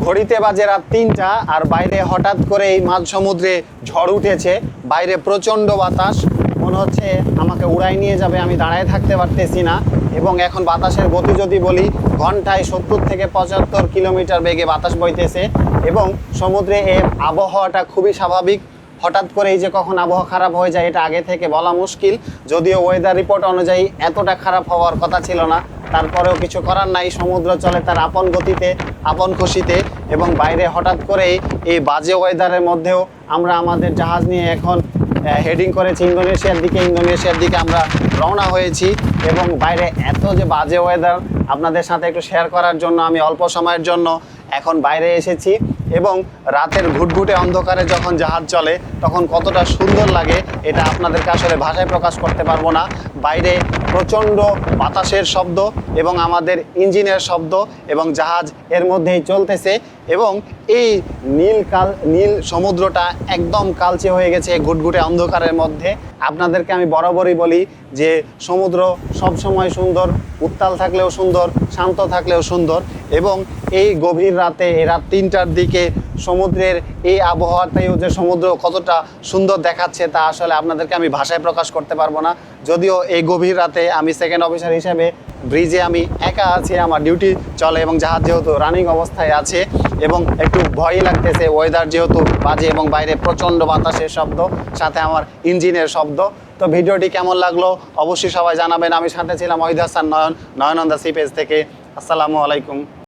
ঘড়িতে বাজে রাত ৩টা আর বাইরে হঠাৎ করে এই মাঝ সমুদ্রে ঝড় উঠেছে। বাইরে প্রচণ্ড বাতাস, মনে হচ্ছে আমাকে উড়াই নিয়ে যাবে, আমি দাঁড়ায় থাকতে পারতেছি না। এবং এখন বাতাসের গতি যদি বলি, ঘন্টায় ৭০ থেকে ৭৫ কিলোমিটার বেগে বাতাস বইতেছে। এবং সমুদ্রে এর আবহাওয়াটা খুবই স্বাভাবিক। হঠাৎ করে এই যে কখন আবহাওয়া খারাপ হয়ে যায় এটা আগে থেকে বলা মুশকিল, যদিও ওয়েদার রিপোর্ট অনুযায়ী এতটা খারাপ হওয়ার কথা ছিল না। তারপরেও কিছু করার নাই, সমুদ্র চলে তার আপন গতিতে, আপন খুশিতে। এবং বাইরে হঠাৎ করেই এই বাজে ওয়েদারের মধ্যেও আমরা আমাদের জাহাজ নিয়ে এখন হেডিং করেছি ইন্দোনেশিয়ার দিকে আমরা রওনা হয়েছি। এবং বাইরে এত যে বাজে ওয়েদার আপনাদের সাথে একটু শেয়ার করার জন্য আমি অল্প সময়ের জন্য এখন বাইরে এসেছি। এবং রাতের ঘুটঘুটে অন্ধকারে যখন জাহাজ চলে তখন কতটা সুন্দর লাগে এটা আপনাদেরকে আসলে ভাষায় প্রকাশ করতে পারবো না। বাইরে প্রচণ্ড বাতাসের শব্দ এবং আমাদের ইঞ্জিনের শব্দ এবং জাহাজ এর মধ্যেই চলতেছে। এবং এই নীল সমুদ্রটা একদম কালচে হয়ে গেছে ঘুটঘুটে অন্ধকারের মধ্যে। আপনাদেরকে আমি বরাবরই বলি যে সমুদ্র সবসময় সুন্দর, উত্তাল থাকলেও সুন্দর, শান্ত থাকলেও সুন্দর। এবং এই গভীর রাতে, এই রাত ৩টার দিকে সমুদ্রের এই আবহাওয়াতেও যে সমুদ্র কতটা সুন্দর দেখাচ্ছে তা আসলে আপনাদেরকে আমি ভাষায় প্রকাশ করতে পারবো না। যদিও এই গভীর রাতে আমি সেকেন্ড অফিসার হিসেবে ব্রিজে আমি একা আছি, আমার ডিউটি চলে এবং জাহাজ যেহেতু রানিং অবস্থায় আছে এবং একটু ভয়ই লাগতেছে, ওয়েদার যেহেতু বাজে এবং বাইরে প্রচণ্ড বাতাসের শব্দ, সাথে আমার ইঞ্জিনের শব্দ। তো ভিডিওটি কেমন লাগলো অবশ্যই সবাই জানাবেন। আমি সাথে ছিলাম ওয়াহিদ হাসান নয়ন, নয়ন অন দ্য সি পেজ থেকে। আসসালামু আলাইকুম।